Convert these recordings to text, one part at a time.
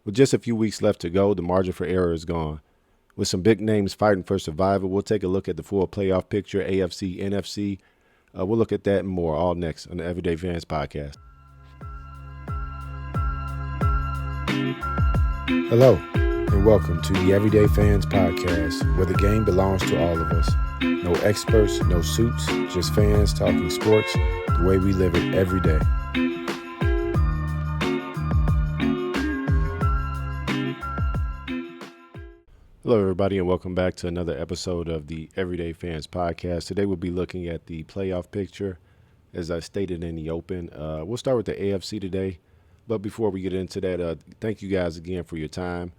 With just a few weeks left to go, the margin for error is gone. With some big names fighting for survival, we'll take a look at the full playoff picture, AFC, NFC. We'll look at that and more all next on the Everyday Fans podcast. Hello, and welcome to the Everyday Fans podcast, where the game belongs to all of us. No experts, no suits, just fans talking sports the way we live it every day. Hello, everybody, and welcome back to another episode of the Everyday Fans podcast. Today, we'll be looking at the playoff picture, as I stated in the open. We'll start with the AFC today, but before we get into that, thank you guys again for your time.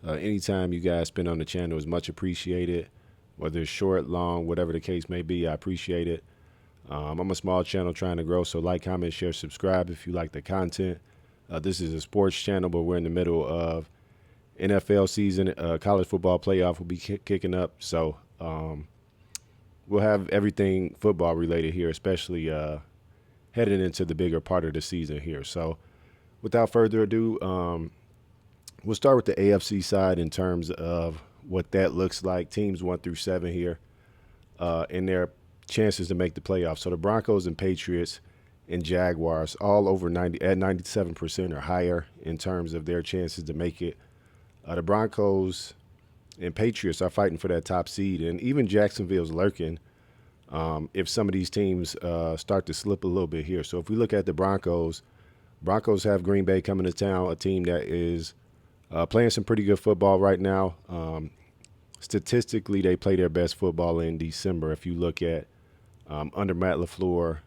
Anytime you guys spend on the channel is much appreciated, whether it's short, long, whatever the case may be. I appreciate it. I'm a small channel trying to grow, so like, comment, share, subscribe if you like the content. This is a sports channel, but we're in the middle of NFL season. College football playoff will be kicking up, so we'll have everything football related here, especially heading into the bigger part of the season here. So without further ado, we'll start with the AFC side in terms of what that looks like. Teams 1 through 7 here and their chances to make the playoffs. So the Broncos and Patriots and Jaguars all over 97% or higher in terms of their chances to make it. The Broncos and Patriots are fighting for that top seed, and even Jacksonville's lurking if some of these teams start to slip a little bit here. So if we look at the Broncos have Green Bay coming to town, a team that is playing some pretty good football right now. Statistically, they play their best football in December. If you look at under Matt LaFleur,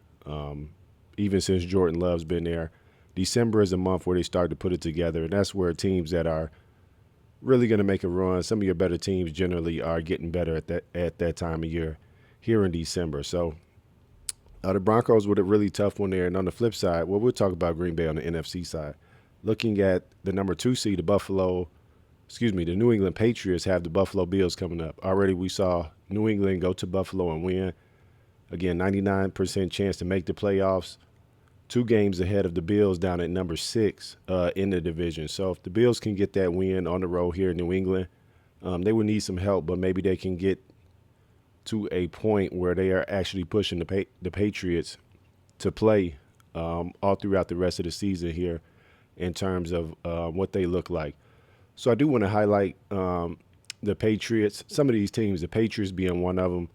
even since Jordan Love's been there, December is a month where they start to put it together, and that's where teams that are really going to make a run. Some of your better teams generally are getting better at that time of year here in December. So the Broncos with a really tough one there. And on the flip side, well, we'll talk about Green Bay on the NFC side. Looking at the number 2 seed, the New England Patriots have the Buffalo Bills coming up. Already we saw New England go to Buffalo and win. Again, 99% chance to make the playoffs. 2 games ahead of the Bills down at number 6 in the division. So if the Bills can get that win on the road here in New England, they would need some help, but maybe they can get to a point where they are actually pushing the Patriots to play all throughout the rest of the season here in terms of what they look like. So I do want to highlight the Patriots. Some of these teams, the Patriots being one of them,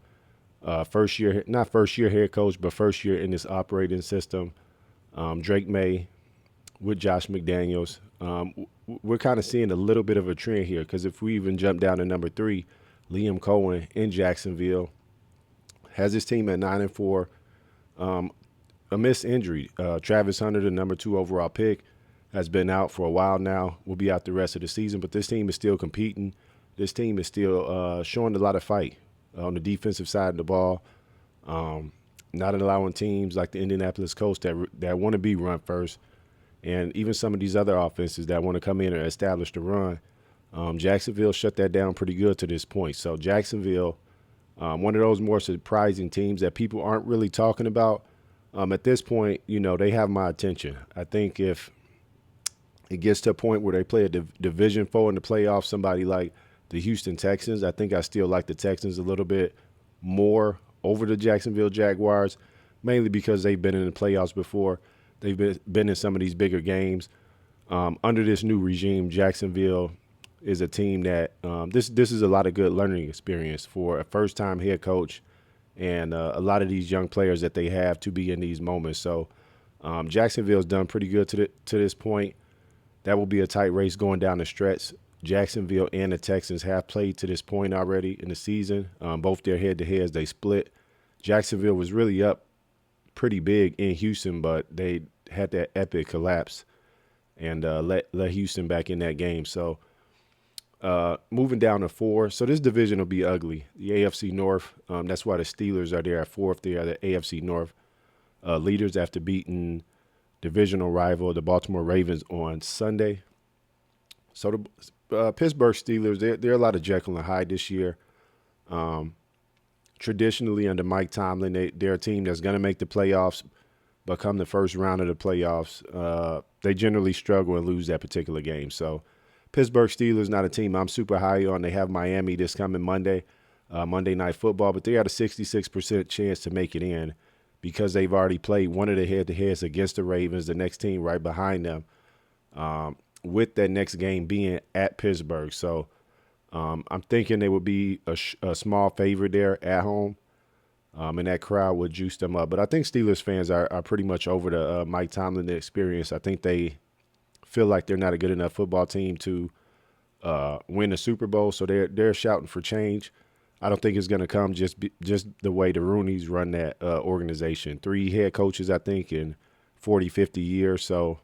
not first year head coach, but first year in this operating system. Drake May with Josh McDaniels. We're kind of seeing a little bit of a trend here, because if we even jump down to number 3, Liam Cohen in Jacksonville has his team at 9-4. A missed injury. Travis Hunter, the number 2 overall pick, has been out for a while now. Will be out the rest of the season, but this team is still competing. This team is still showing a lot of fight on the defensive side of the ball. Not allowing teams like the Indianapolis Colts that want to be run first, and even some of these other offenses that want to come in and establish the run. Jacksonville shut that down pretty good to this point. So Jacksonville, one of those more surprising teams that people aren't really talking about. At this point, they have my attention. I think if it gets to a point where they play a Division 4 in the playoffs, somebody like the Houston Texans, I think I still like the Texans a little bit more over the Jacksonville Jaguars, mainly because they've been in the playoffs before. They've been in some of these bigger games. Under this new regime, Jacksonville is a team that this is a lot of good learning experience for a first-time head coach and a lot of these young players that they have to be in these moments. So Jacksonville's done pretty good to this point. That will be a tight race going down the stretch. Jacksonville and the Texans have played to this point already in the season. Both their head-to-heads, they split. Jacksonville was really up pretty big in Houston, but they had that epic collapse and let Houston back in that game. So moving down to 4. So this division will be ugly. The AFC North, that's why the Steelers are there at 4th. They are the AFC North leaders after beating divisional rival, the Baltimore Ravens, on Sunday. So the Pittsburgh Steelers, they're a lot of Jekyll and Hyde this year. Traditionally, under Mike Tomlin, they're a team that's going to make the playoffs, but come the first round of the playoffs, they generally struggle and lose that particular game. So Pittsburgh Steelers, not a team I'm super high on. They have Miami this coming Monday, Monday Night Football, but they got a 66% chance to make it in because they've already played one of the head-to-heads against the Ravens, the next team right behind them, with that next game being at Pittsburgh. So I'm thinking they would be a small favorite there at home, and that crowd would juice them up. But I think Steelers fans are pretty much over the Mike Tomlin experience. I think they feel like they're not a good enough football team to win the Super Bowl, so they're shouting for change. I don't think it's going to come just the way the Rooneys run that organization. 3 head coaches, I think, in 40, 50 years. So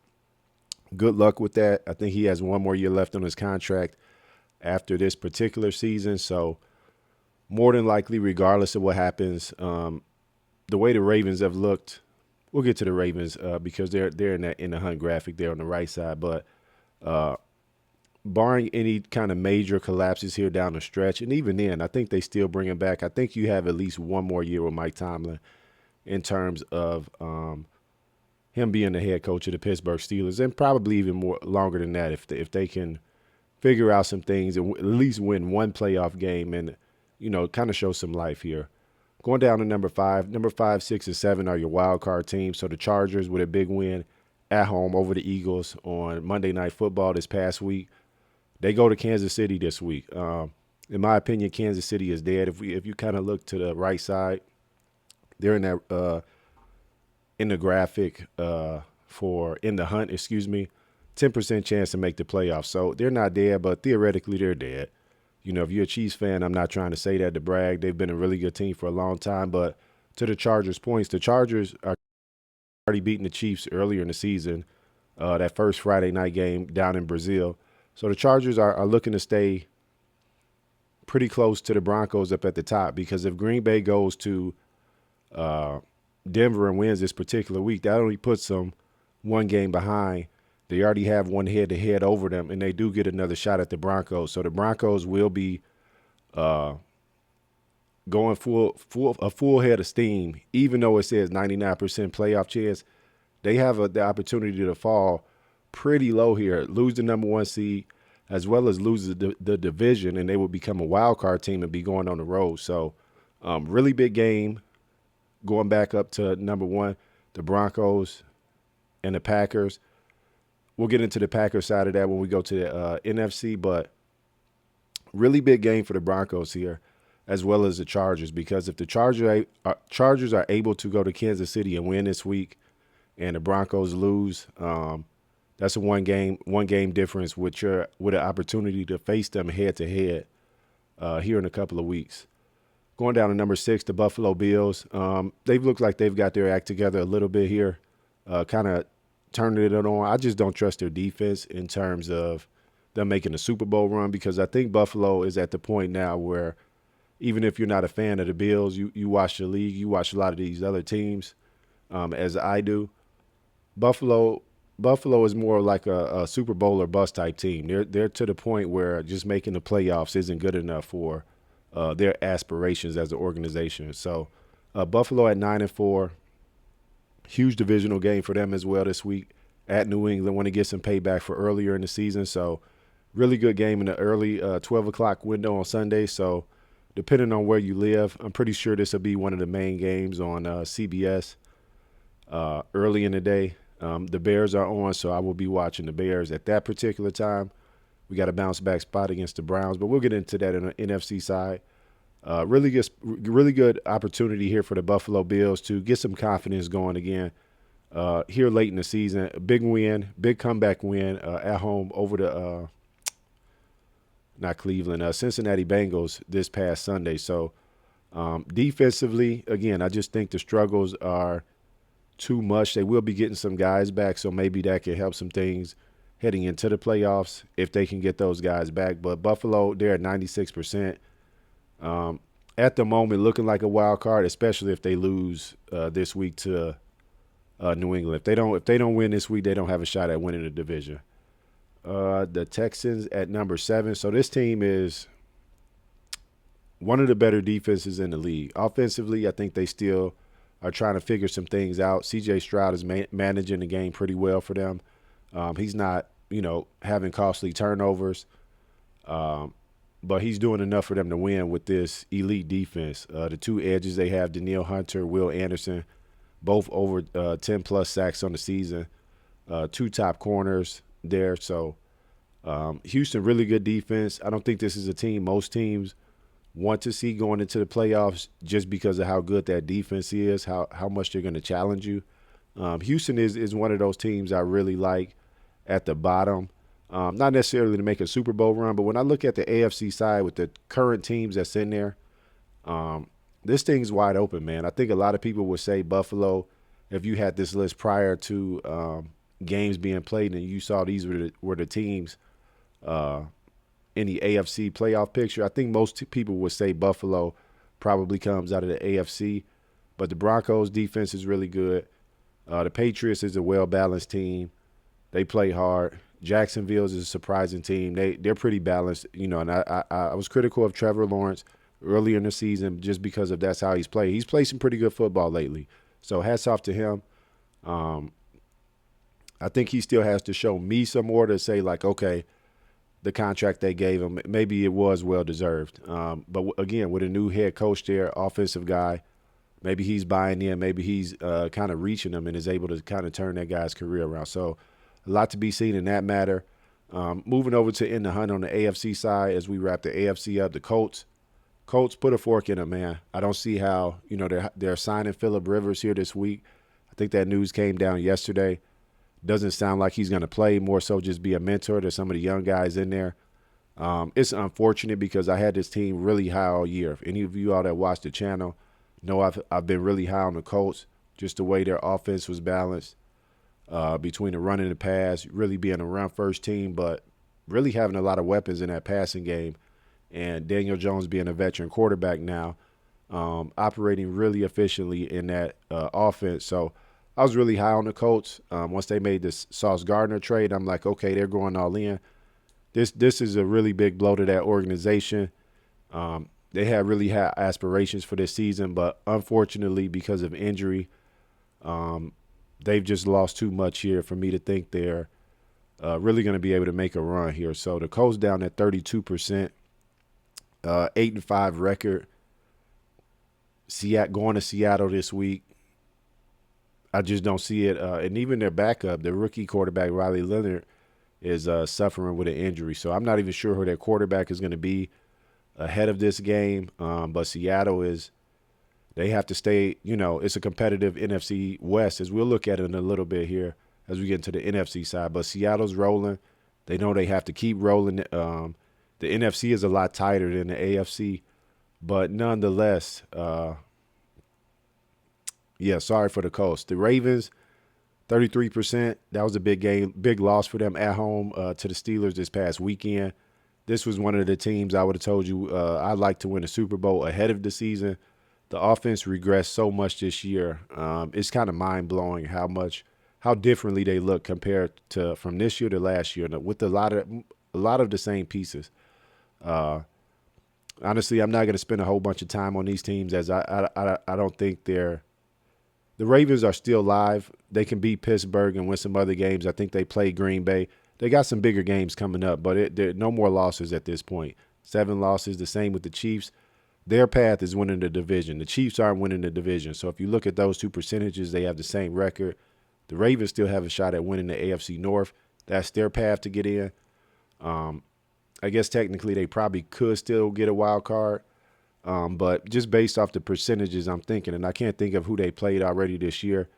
good luck with that. I think he has 1 more year left on his contract after this particular season. So more than likely, regardless of what happens, the way the Ravens have looked, we'll get to the Ravens because they're in the Hunt graphic there on the right side. But barring any kind of major collapses here down the stretch, and even then, I think they still bring him back. I think you have at least 1 more year with Mike Tomlin in terms of him being the head coach of the Pittsburgh Steelers, and probably even more longer than that if they can figure out some things and at least win 1 playoff game and, kind of show some life here. Going down to number 5. Number 5, 6, and 7 are your wild card teams. So the Chargers with a big win at home over the Eagles on Monday Night Football this past week. They go to Kansas City this week. In my opinion, Kansas City is dead. If you kind of look to the right side, they're in that in the graphic in the Hunt, 10% chance to make the playoffs. So they're not dead, but theoretically they're dead. If you're a Chiefs fan, I'm not trying to say that to brag. They've been a really good team for a long time. But to the Chargers' points, the Chargers are already beating the Chiefs earlier in the season, that first Friday night game down in Brazil. So the Chargers are looking to stay pretty close to the Broncos up at the top, because if Green Bay goes to Denver and wins this particular week, that only puts them 1 game behind. They already have 1 head-to-head over them, and they do get another shot at the Broncos. So the Broncos will be going a full head of steam, even though it says 99% playoff chance. They have the opportunity to fall pretty low here, lose the number 1 seed, as well as lose the division, and they will become a wild card team and be going on the road. So really big game going back up to number 1, the Broncos and the Packers. We'll get into the Packers side of that when we go to the NFC, but really big game for the Broncos here, as well as the Chargers, because if the Chargers are able to go to Kansas City and win this week and the Broncos lose, that's a one game difference with an opportunity to face them head-to-head here in a couple of weeks. Going down to number 6, the Buffalo Bills. They've looked like they've got their act together a little bit here, kind of turning it on. I just don't trust their defense in terms of them making a Super Bowl run, because I think Buffalo is at the point now where even if you're not a fan of the Bills, you watch the league, you watch a lot of these other teams, as I do. Buffalo is more like a Super Bowl or bust type team. They're to the point where just making the playoffs isn't good enough for their aspirations as an organization. So Buffalo at 9-4. Huge divisional game for them as well this week at New England. Want to get some payback for earlier in the season. So really good game in the early 12 o'clock window on Sunday. So depending on where you live, I'm pretty sure this will be one of the main games on CBS early in the day. The Bears are on, so I will be watching the Bears at that particular time. We got a bounce back spot against the Browns, but we'll get into that in the NFC side. Really good opportunity here for the Buffalo Bills to get some confidence going again here late in the season. A big comeback win at home over the Cincinnati Bengals this past Sunday. So defensively, again, I just think the struggles are too much. They will be getting some guys back, so maybe that can help some things heading into the playoffs if they can get those guys back. But Buffalo, they're at 96%. At the moment, looking like a wild card, especially if they lose this week to New England. If they don't win this week, they don't have a shot at winning the division. The Texans at number 7. So this team is one of the better defenses in the league. Offensively, I think they still are trying to figure some things out. C.J. Stroud is managing the game pretty well for them. He's not having costly turnovers. But he's doing enough for them to win with this elite defense. The two edges they have, Danielle Hunter, Will Anderson, both over 10-plus sacks on the season. Two top corners there. So Houston, really good defense. I don't think this is a team most teams want to see going into the playoffs just because of how good that defense is, how much they're going to challenge you. Houston is one of those teams I really like at the bottom. Not necessarily to make a Super Bowl run, but when I look at the AFC side with the current teams that's in there, this thing's wide open, man. I think a lot of people would say Buffalo, if you had this list prior to games being played and you saw these were the teams in the AFC playoff picture, I think most people would say Buffalo probably comes out of the AFC. But the Broncos' defense is really good. The Patriots is a well-balanced team. They play hard. Jacksonville is a surprising team. They're pretty balanced, and I was critical of Trevor Lawrence earlier in the season just because of that's how he's played. He's played some pretty good football lately. So hats off to him. I think he still has to show me some more to say, like, okay, the contract they gave him, maybe it was well-deserved. But, again, with a new head coach there, offensive guy, maybe he's buying in. Maybe he's kind of reaching them and is able to kind of turn that guy's career around. So a lot to be seen in that matter. Moving over to in the hunt on the AFC side as we wrap the AFC up, the Colts. Colts, put a fork in them, man. I don't see how, they're signing Phillip Rivers here this week. I think that news came down yesterday. Doesn't sound like he's going to play, more so just be a mentor to some of the young guys in there. It's unfortunate because I had this team really high all year. If any of you all that watch the channel know I've been really high on the Colts, just the way their offense was balanced between the run and the pass, really being a run-first team, but really having a lot of weapons in that passing game. And Daniel Jones being a veteran quarterback now, operating really efficiently in that offense. So I was really high on the Colts. Once they made this Sauce Gardner trade, I'm like, okay, they're going all in. This is a really big blow to that organization. They have really had aspirations for this season, but unfortunately, because of injury, they've just lost too much here for me to think they're really going to be able to make a run here. So the Colts down at 32%, 8-5 record. Going to Seattle this week. I just don't see it. And even their backup, the rookie quarterback, Riley Leonard, is suffering with an injury. So I'm not even sure who their quarterback is going to be ahead of this game. But Seattle they have to stay, it's a competitive NFC West, as we'll look at it in a little bit here as we get into the NFC side. But Seattle's rolling. They know they have to keep rolling. The NFC is a lot tighter than the AFC. But nonetheless, sorry for the Colts. The Ravens, 33%. That was a big loss for them at home to the Steelers this past weekend. This was one of the teams I would have told you I'd like to win a Super Bowl ahead of the season. The offense regressed so much this year. It's kind of mind-blowing how differently they look compared to from this year to last year, with a lot of the same pieces. Honestly, I'm not going to spend a whole bunch of time on these teams as I don't think the Ravens are still live. They can beat Pittsburgh and win some other games. I think they play Green Bay. They got some bigger games coming up, but there are no more losses at this point. 7 losses, the same with the Chiefs. Their path is winning the division. The Chiefs aren't winning the division. So if you look at those two percentages, they have the same record. The Ravens still have a shot at winning the AFC North. That's their path to get in. I guess technically they probably could still get a wild card. But just based off the percentages I'm thinking, and I can't think of who they played already this year,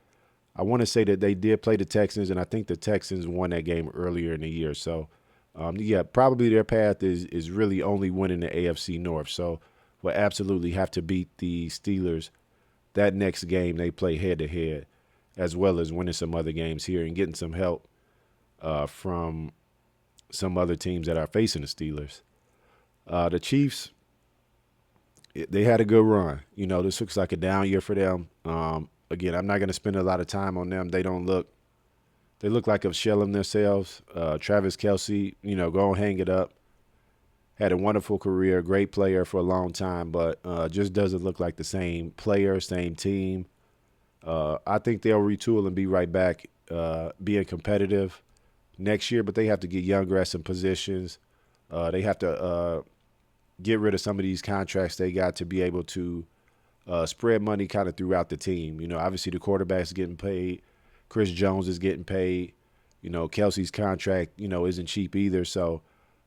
I want to say that they did play the Texans, and I think the Texans won that game earlier in the year. So, probably their path is really only winning the AFC North. So we'll absolutely have to beat the Steelers that next game they play head-to-head, as well as winning some other games here and getting some help from some other teams that are facing the Steelers. The Chiefs, they had a good run. This looks like a down year for them. Again, I'm not going to spend a lot of time on them. They look like a shell of themselves. Travis Kelce, go and hang it up. Had a wonderful career, great player for a long time, but just doesn't look like the same player, same team. I think they'll retool and be right back being competitive next year, but they have to get younger at some positions. They have to get rid of some of these contracts they got to be able to spread money kind of throughout the team. Obviously the quarterback's getting paid. Chris Jones is getting paid. Kelsey's contract, isn't cheap either. So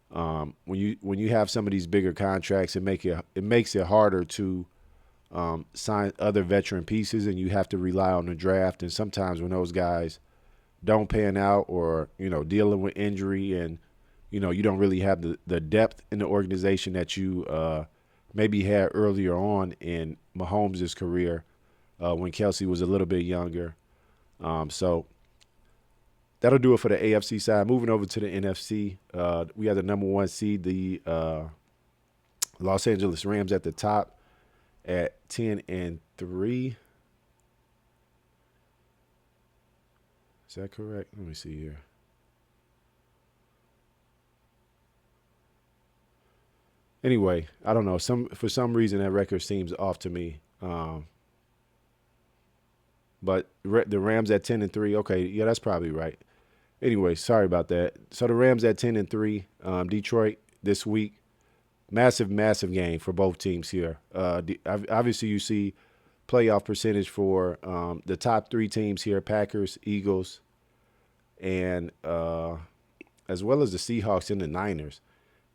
when you have some of these bigger contracts, it makes it harder to sign other veteran pieces, and you have to rely on the draft. And sometimes when those guys don't pan out, or dealing with injury, and you don't really have the depth in the organization that you maybe had earlier on in Mahomes' career when Kelsey was a little bit younger. So that'll do it for the AFC side. Moving over to the NFC, we have the number 1 seed, the Los Angeles Rams at the top at 10-3. Is that correct? Let me see here. Anyway, I don't know. For some reason that record seems off to me. But the Rams at 10-3. Okay, yeah, that's probably right. Anyway, sorry about that. So the Rams at 10-3. Detroit this week. Massive, massive game for both teams here. Obviously, you see playoff percentage for the top 3 teams here: Packers, Eagles, and as well as the Seahawks and the Niners.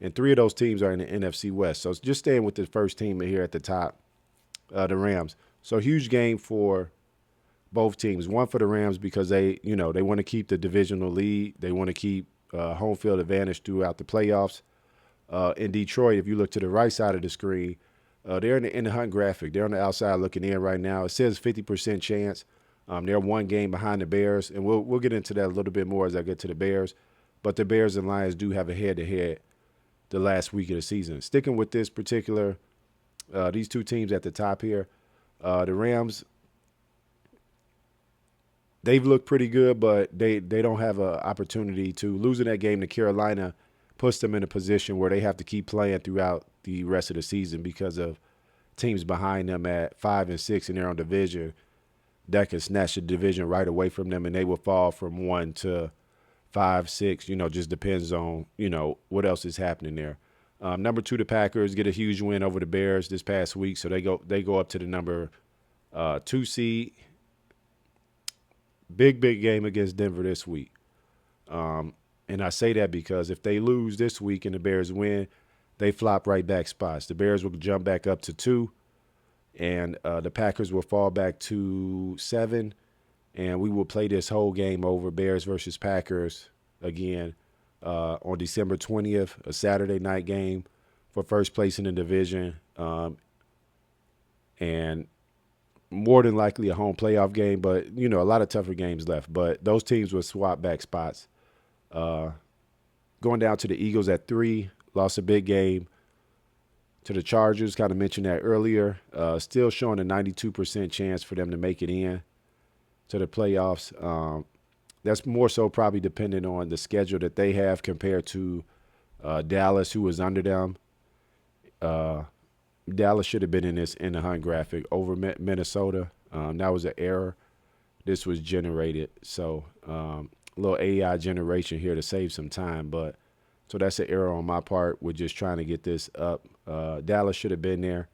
And 3 of those teams are in the NFC West. So it's just staying with the first team here at the top, the Rams. So huge game for both teams. One for the Rams because they want to keep the divisional lead. They want to keep home field advantage throughout the playoffs. In Detroit, if you look to the right side of the screen, they're in the Hunt graphic. They're on the outside looking in right now. It says 50% chance. They're 1 game behind the Bears, and we'll get into that a little bit more as I get to the Bears. But the Bears and Lions do have a head-to-head the last week of the season. Sticking with this particular, these 2 teams at the top here, the Rams, they've looked pretty good, but they don't have an opportunity to. Losing that game to Carolina puts them in a position where they have to keep playing throughout the rest of the season because of teams behind them at 5 and 6 in their own division that can snatch the division right away from them, and they will fall from 1 to 5, 6. Just depends on what else is happening there. Number 2, the Packers get a huge win over the Bears this past week, so they go up to the number 2 seed. Big game against Denver this week. And I say that because if they lose this week and the Bears win, they flop right back spots. The Bears will jump back up to 2, and the Packers will fall back to 7, and we will play this whole game over, Bears versus Packers, again on December 20th, a Saturday night game for first place in the division, and more than likely a home playoff game, but, a lot of tougher games left. But those teams will swap back spots. Going down to the Eagles at 3, lost a big game to the Chargers. Kind of mentioned that earlier. Still showing a 92% chance for them to make it in to the playoffs. That's more so probably dependent on the schedule that they have compared to Dallas, who was under them. Dallas should have been in the Hunt graphic over Minnesota. That was an error. This was generated. So a little AI generation here to save some time. But so that's an error on my part. We're just trying to get this up. Dallas should have been there.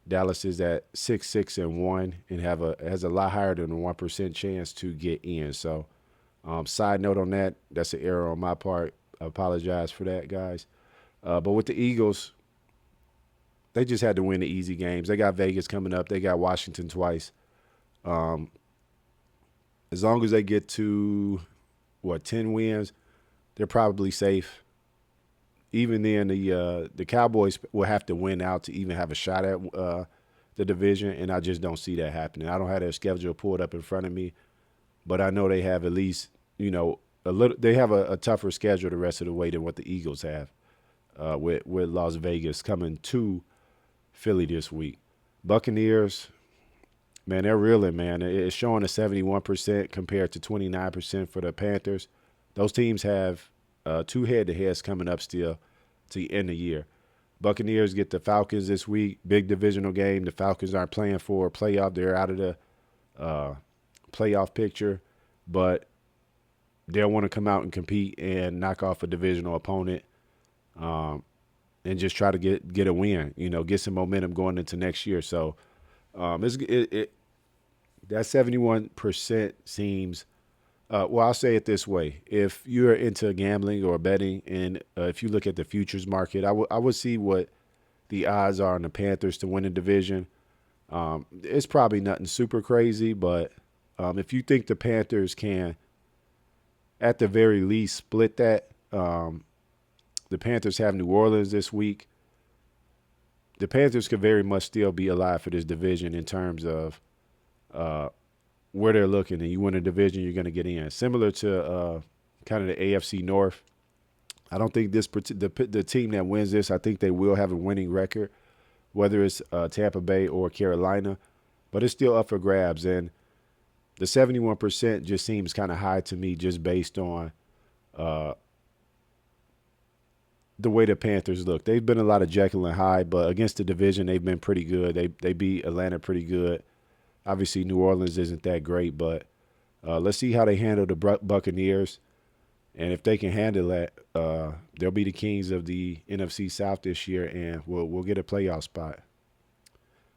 Dallas is at 6-1 and has a lot higher than a 1% chance to get in. So side note on that, that's an error on my part. I apologize for that, guys. But with the Eagles, they just had to win the easy games. They got Vegas coming up. They got Washington twice. As long as they get to, 10 wins, they're probably safe. Even then, the Cowboys will have to win out to even have a shot at the division, and I just don't see that happening. I don't have their schedule pulled up in front of me, but I know they have at least, a little. They have a tougher schedule the rest of the way than what the Eagles have, with Las Vegas coming to Philly this week. Buccaneers, man, they're reeling, man. It's showing a 71% compared to 29% for the Panthers. Those teams have 2 head-to-heads coming up still to end the year. Buccaneers get the Falcons this week. Big divisional game. The Falcons aren't playing for a playoff. They're out of the playoff picture. But they'll want to come out and compete and knock off a divisional opponent, and just try to get a win. Get some momentum going into next year. So that 71% seems. Well, I'll say it this way: if you're into gambling or betting, and if you look at the futures market, I would see what the odds are on the Panthers to win the division. It's probably nothing super crazy, but if you think the Panthers can, at the very least, split that, the Panthers have New Orleans this week. The Panthers could very much still be alive for this division in terms of where they're looking. And you win a division, you're going to get in. Similar to kind of the AFC North. I don't think the team that wins this, I think they will have a winning record, whether it's Tampa Bay or Carolina. But it's still up for grabs. And the 71% just seems kind of high to me just based on the way the Panthers look. They've been a lot of Jekyll and Hyde, but against the division, they've been pretty good. They beat Atlanta pretty good. Obviously, New Orleans isn't that great, but let's see how they handle the Buccaneers. And if they can handle that, they'll be the kings of the NFC South this year, and we'll get a playoff spot.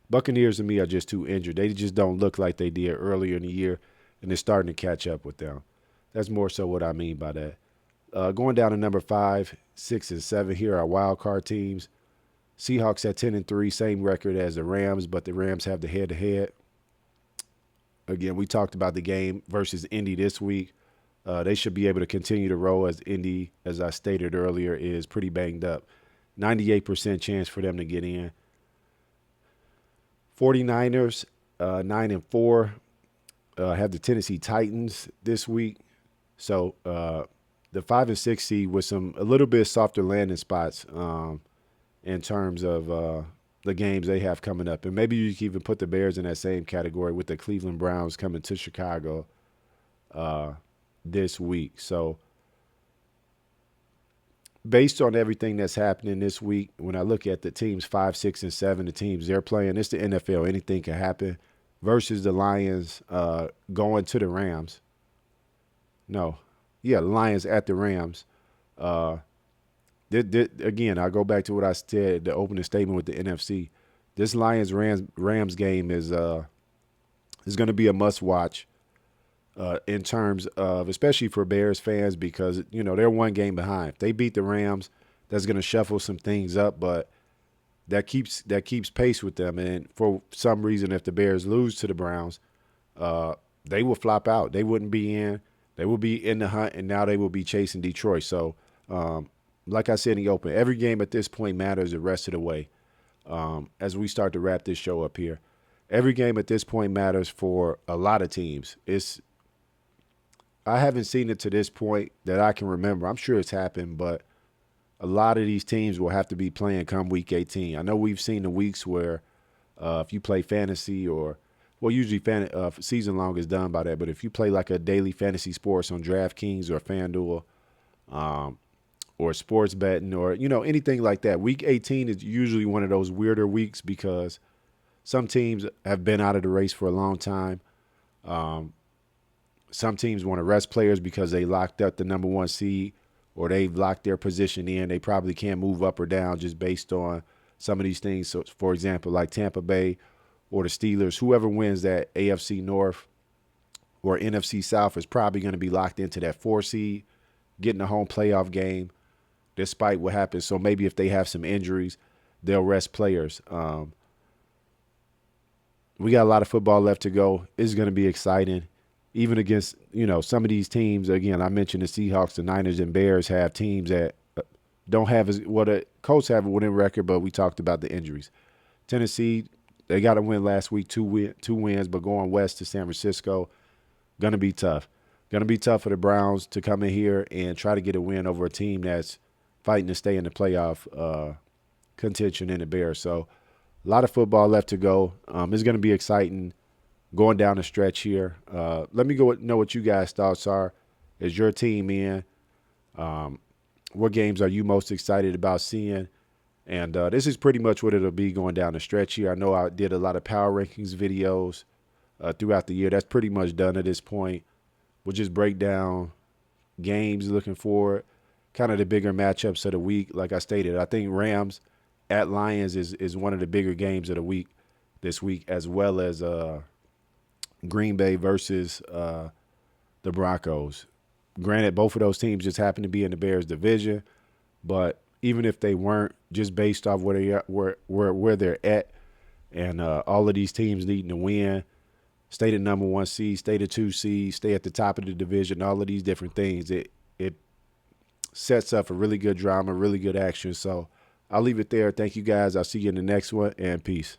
Buccaneers, to me, are just too injured. They just don't look like they did earlier in the year, and it's starting to catch up with them. That's more so what I mean by that. Going down to number 5, 6, and 7 here are wild card teams. Seahawks at 10-3, same record as the Rams, but the Rams have the head-to-head. Again, we talked about the game versus Indy this week. They should be able to continue to roll as Indy, as I stated earlier, is pretty banged up. 98% chance for them to get in. 49ers, 9-4, have the Tennessee Titans this week. So the 5 and 6 seed with a little bit softer landing spots in terms of the games they have coming up. And maybe you can even put the Bears in that same category with the Cleveland Browns coming to Chicago this week. So based on everything that's happening this week, when I look at the teams 5, 6, and 7, the teams they're playing, it's the NFL. Anything can happen versus the Lions going to the Rams. The Lions at the Rams. Again, I go back to what I said, the opening statement with the NFC. This Lions-Rams game is going to be a must-watch in terms of, especially for Bears fans, because they're one game behind. If they beat the Rams, that's going to shuffle some things up, but that keeps pace with them. And for some reason, if the Bears lose to the Browns, they will flop out. They wouldn't be in. They will be in the hunt, and now they will be chasing Detroit. So, like I said in the open, every game at this point matters the rest of the way. As we start to wrap this show up here, every game at this point matters for a lot of teams. I haven't seen it to this point that I can remember. I'm sure it's happened, but a lot of these teams will have to be playing come week 18. I know we've seen the weeks where if you play fantasy usually season long is done by that, but if you play like a daily fantasy sports on DraftKings or FanDuel or sports betting or, anything like that, week 18 is usually one of those weirder weeks because some teams have been out of the race for a long time. Some teams want to rest players because they locked up the number 1 seed or they've locked their position in. They probably can't move up or down just based on some of these things. So, for example, like Tampa Bay or the Steelers, whoever wins that AFC North or NFC South is probably going to be locked into that 4 seed, getting a home playoff game despite what happens. So maybe if they have some injuries, they'll rest players. We got a lot of football left to go. It's going to be exciting. Even against, some of these teams, again, I mentioned the Seahawks, the Niners, and Bears have teams that don't have the Colts have a winning record, but we talked about the injuries. Tennessee, they got a win last week, two wins, but going west to San Francisco, going to be tough. Going to be tough for the Browns to come in here and try to get a win over a team that's fighting to stay in the playoff contention in the Bears. So a lot of football left to go. It's going to be exciting going down the stretch here. Let me know what you guys' thoughts are. Is your team in? What games are you most excited about seeing? And this is pretty much what it'll be going down the stretch here. I know I did a lot of power rankings videos throughout the year. That's pretty much done at this point. We'll just break down games looking forward. Kind of the bigger matchups of the week. Like I stated, I think Rams at Lions is one of the bigger games of the week this week, as well as Green Bay versus the Broncos. Granted, both of those teams just happen to be in the Bears division, but even if they weren't, just based off where they're at, and all of these teams needing to win, stay the number 1 seed, stay the 2 seed, stay at the top of the division, all of these different things, it sets up for really good drama, really good action. So I'll leave it there. Thank you guys. I'll see you in the next one, and peace.